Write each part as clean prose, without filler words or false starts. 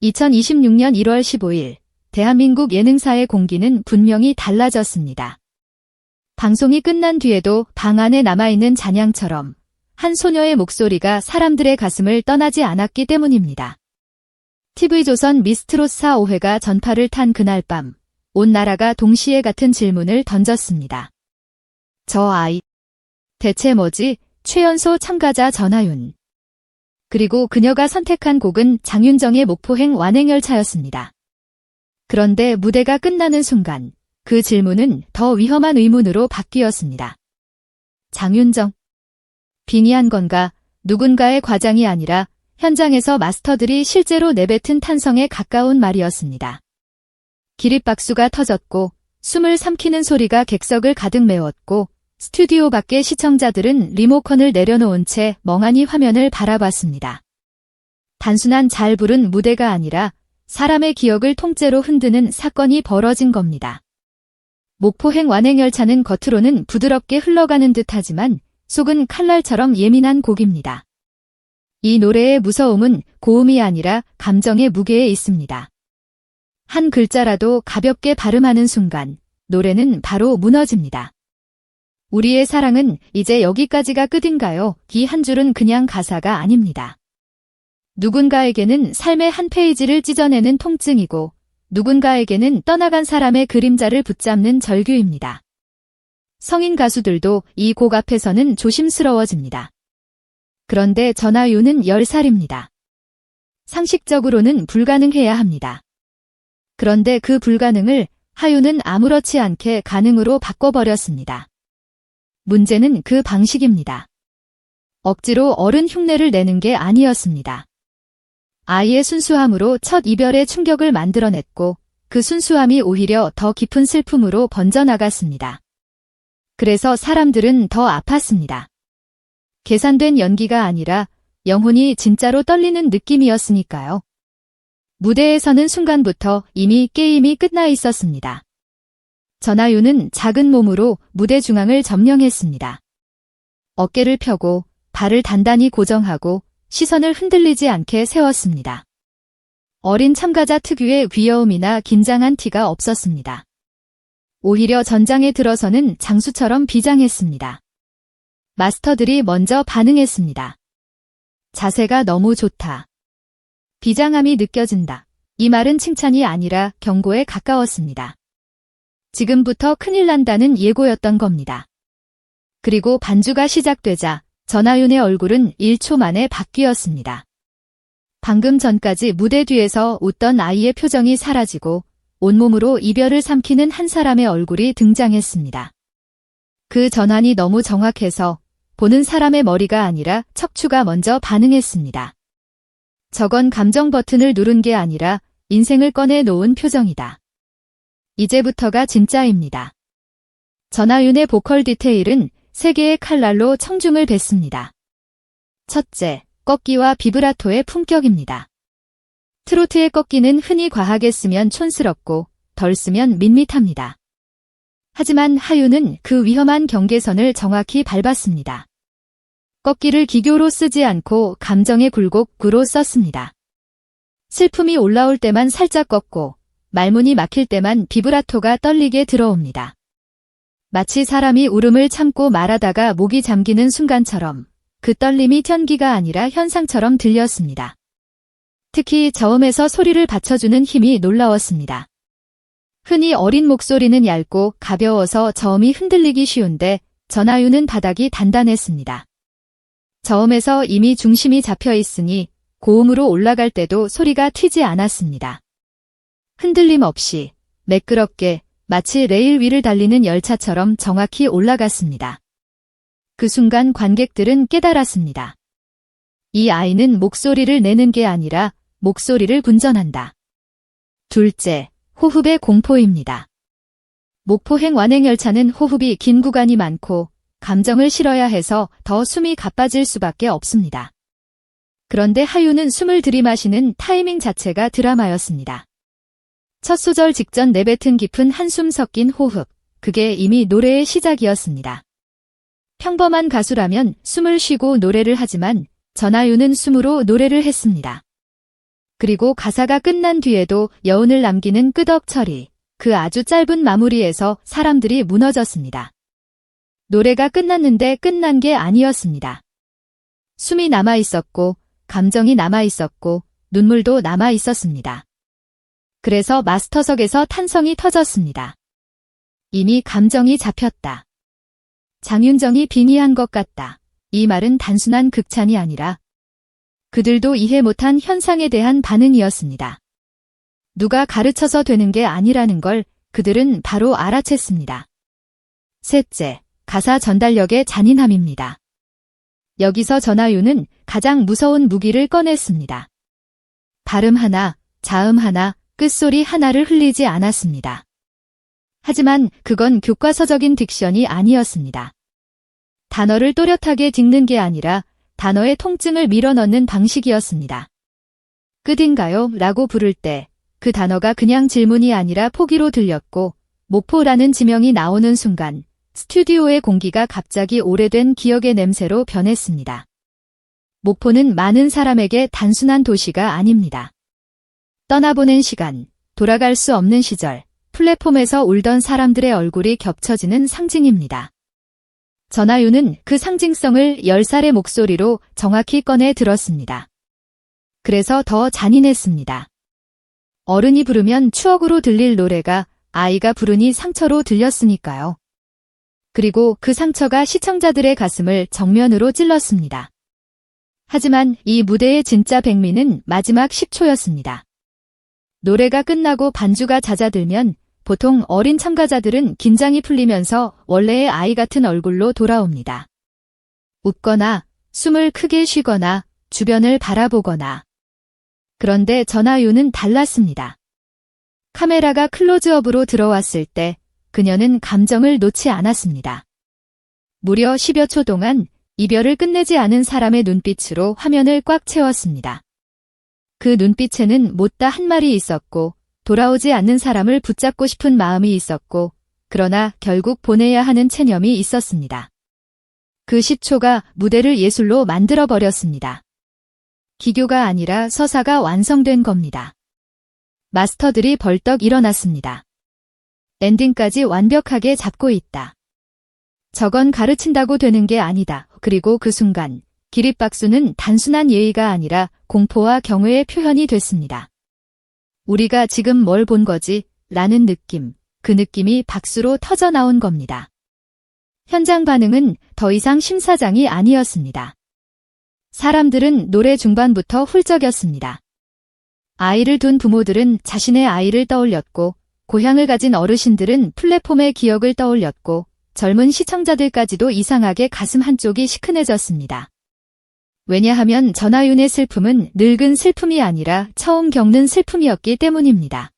2026년 1월 15일 대한민국 예능사의 공기는 분명히 달라졌습니다. 방송이 끝난 뒤에도 방 안에 남아있는 잔향처럼 한 소녀의 목소리가 사람들의 가슴을 떠나지 않았기 때문입니다. TV조선 미스트롯 5회가 전파를 탄 그날 밤, 온 나라가 동시에 같은 질문을 던졌습니다. 저 아이, 대체 뭐지? 최연소 참가자 전하윤. 그리고 그녀가 선택한 곡은 장윤정의 목포행 완행열차였습니다. 그런데 무대가 끝나는 순간 그 질문은 더 위험한 의문으로 바뀌었습니다. 장윤정. 빙의한 건가? 누군가의 과장이 아니라 현장에서 마스터들이 실제로 내뱉은 탄성에 가까운 말이었습니다. 기립박수가 터졌고 숨을 삼키는 소리가 객석을 가득 메웠고 스튜디오 밖의 시청자들은 리모컨을 내려놓은 채 멍하니 화면을 바라봤습니다. 단순한 잘 부른 무대가 아니라 사람의 기억을 통째로 흔드는 사건이 벌어진 겁니다. 목포행 완행열차는 겉으로는 부드럽게 흘러가는 듯하지만 속은 칼날처럼 예민한 곡입니다. 이 노래의 무서움은 고음이 아니라 감정의 무게에 있습니다. 한 글자라도 가볍게 발음하는 순간 노래는 바로 무너집니다. 우리의 사랑은 이제 여기까지가 끝인가요? 이 한 줄은 그냥 가사가 아닙니다. 누군가에게는 삶의 한 페이지를 찢어내는 통증이고 누군가에게는 떠나간 사람의 그림자를 붙잡는 절규입니다. 성인 가수들도 이 곡 앞에서는 조심스러워집니다. 그런데 전하윤은 10살입니다. 상식적으로는 불가능해야 합니다. 그런데 그 불가능을 하윤은 아무렇지 않게 가능으로 바꿔버렸습니다. 문제는 그 방식입니다. 억지로 어른 흉내를 내는 게 아니었습니다. 아이의 순수함으로 첫 이별의 충격을 만들어냈고 그 순수함이 오히려 더 깊은 슬픔으로 번져나갔습니다. 그래서 사람들은 더 아팠습니다. 계산된 연기가 아니라 영혼이 진짜로 떨리는 느낌이었으니까요. 무대에 서는 순간부터 이미 게임이 끝나 있었습니다. 전하윤은 작은 몸으로 무대 중앙을 점령했습니다. 어깨를 펴고 발을 단단히 고정하고 시선을 흔들리지 않게 세웠습니다. 어린 참가자 특유의 귀여움이나 긴장한 티가 없었습니다. 오히려 전장에 들어서는 장수처럼 비장했습니다. 마스터들이 먼저 반응했습니다. 자세가 너무 좋다. 비장함이 느껴진다. 이 말은 칭찬이 아니라 경고에 가까웠습니다. 지금부터 큰일 난다는 예고였던 겁니다. 그리고 반주가 시작되자 전하윤의 얼굴은 1초 만에 바뀌었습니다. 방금 전까지 무대 뒤에서 웃던 아이의 표정이 사라지고 온몸으로 이별을 삼키는 한 사람의 얼굴이 등장했습니다. 그 전환이 너무 정확해서 보는 사람의 머리가 아니라 척추가 먼저 반응했습니다. 저건 감정 버튼을 누른 게 아니라 인생을 꺼내 놓은 표정이다. 이제부터가 진짜입니다. 전하윤의 보컬 디테일은 3개의 칼날로 청중을 뱄습니다. 첫째, 꺾기와 비브라토의 품격입니다. 트로트의 꺾기는 흔히 과하게 쓰면 촌스럽고 덜 쓰면 밋밋합니다. 하지만 하윤은 그 위험한 경계선을 정확히 밟았습니다. 꺾기를 기교로 쓰지 않고 감정의 굴곡으로 썼습니다. 슬픔이 올라올 때만 살짝 꺾고 말문이 막힐 때만 비브라토가 떨리게 들어옵니다. 마치 사람이 울음을 참고 말하다가 목이 잠기는 순간처럼 그 떨림이 현기가 아니라 현상처럼 들렸습니다. 특히 저음에서 소리를 받쳐주는 힘이 놀라웠습니다. 흔히 어린 목소리는 얇고 가벼워서 저음이 흔들리기 쉬운데 전하윤은 바닥이 단단했습니다. 저음에서 이미 중심이 잡혀 있으니 고음으로 올라갈 때도 소리가 튀지 않았습니다. 흔들림 없이 매끄럽게 마치 레일 위를 달리는 열차처럼 정확히 올라갔습니다. 그 순간 관객들은 깨달았습니다. 이 아이는 목소리를 내는 게 아니라 목소리를 분전한다. 둘째, 호흡의 공포입니다. 목포행 완행열차는 호흡이 긴 구간이 많고 감정을 실어야 해서 더 숨이 가빠질 수밖에 없습니다. 그런데 하윤은 숨을 들이마시는 타이밍 자체가 드라마였습니다. 첫 소절 직전 내뱉은 깊은 한숨 섞인 호흡, 그게 이미 노래의 시작이었습니다. 평범한 가수라면 숨을 쉬고 노래를 하지만 전하윤은 숨으로 노래를 했습니다. 그리고 가사가 끝난 뒤에도 여운을 남기는 끄덕 처리. 그 아주 짧은 마무리에서 사람들이 무너졌습니다. 노래가 끝났는데 끝난 게 아니었습니다. 숨이 남아 있었고, 감정이 남아 있었고, 눈물도 남아 있었습니다. 그래서 마스터석에서 탄성이 터졌습니다. 이미 감정이 잡혔다. 장윤정이 빙의한 것 같다. 이 말은 단순한 극찬이 아니라 그들도 이해 못한 현상에 대한 반응이었습니다. 누가 가르쳐서 되는 게 아니라는 걸 그들은 바로 알아챘습니다. 셋째, 가사 전달력의 잔인함입니다. 여기서 전하윤은 가장 무서운 무기를 꺼냈습니다. 발음 하나, 자음 하나, 끝소리 하나를 흘리지 않았습니다. 하지만 그건 교과서적인 딕션이 아니었습니다. 단어를 또렷하게 짚는 게 아니라 단어의 통증을 밀어넣는 방식이었습니다. 끝인가요? 라고 부를 때 그 단어가 그냥 질문이 아니라 포기로 들렸고 목포라는 지명이 나오는 순간 스튜디오의 공기가 갑자기 오래된 기억의 냄새로 변했습니다. 목포는 많은 사람에게 단순한 도시가 아닙니다. 떠나보낸 시간, 돌아갈 수 없는 시절, 플랫폼에서 울던 사람들의 얼굴이 겹쳐지는 상징입니다. 전하윤은 그 상징성을 10살의 목소리로 정확히 꺼내 들었습니다. 그래서 더 잔인했습니다. 어른이 부르면 추억으로 들릴 노래가 아이가 부르니 상처로 들렸으니까요. 그리고 그 상처가 시청자들의 가슴을 정면으로 찔렀습니다. 하지만 이 무대의 진짜 백미는 마지막 10초였습니다. 노래가 끝나고 반주가 잦아들면 보통 어린 참가자들은 긴장이 풀리면서 원래의 아이 같은 얼굴로 돌아옵니다. 웃거나 숨을 크게 쉬거나 주변을 바라보거나. 그런데 전하윤은 달랐습니다. 카메라가 클로즈업으로 들어왔을 때 그녀는 감정을 놓지 않았습니다. 무려 10여 초 동안 이별을 끝내지 않은 사람의 눈빛으로 화면을 꽉 채웠습니다. 그 눈빛에는 못다 한 말이 있었고 돌아오지 않는 사람을 붙잡고 싶은 마음이 있었고 그러나 결국 보내야 하는 체념이 있었습니다. 그 10초가 무대를 예술로 만들어버렸습니다. 기교가 아니라 서사가 완성된 겁니다. 마스터들이 벌떡 일어났습니다. 엔딩까지 완벽하게 잡고 있다. 저건 가르친다고 되는 게 아니다. 그리고 그 순간 기립박수는 단순한 예의가 아니라 공포와 경외의 표현이 됐습니다. 우리가 지금 뭘 본 거지? 라는 느낌, 그 느낌이 박수로 터져나온 겁니다. 현장 반응은 더 이상 심사장이 아니었습니다. 사람들은 노래 중반부터 훌쩍였습니다. 아이를 둔 부모들은 자신의 아이를 떠올렸고 고향을 가진 어르신들은 플랫폼의 기억을 떠올렸고 젊은 시청자들까지도 이상하게 가슴 한쪽이 시큰해졌습니다. 왜냐하면 전하윤의 슬픔은 늙은 슬픔이 아니라 처음 겪는 슬픔이었기 때문입니다.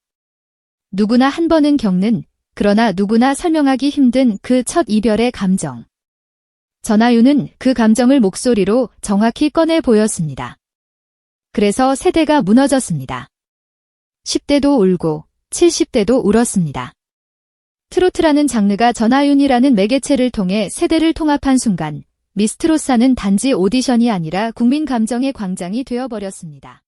누구나 한 번은 겪는, 그러나 누구나 설명하기 힘든 그 첫 이별의 감정. 전하윤은 그 감정을 목소리로 정확히 꺼내 보였습니다. 그래서 세대가 무너졌습니다. 10대도 울고 70대도 울었습니다. 트로트라는 장르가 전하윤이라는 매개체를 통해 세대를 통합한 순간 미스트로사는 단지 오디션이 아니라 국민 감정의 광장이 되어버렸습니다.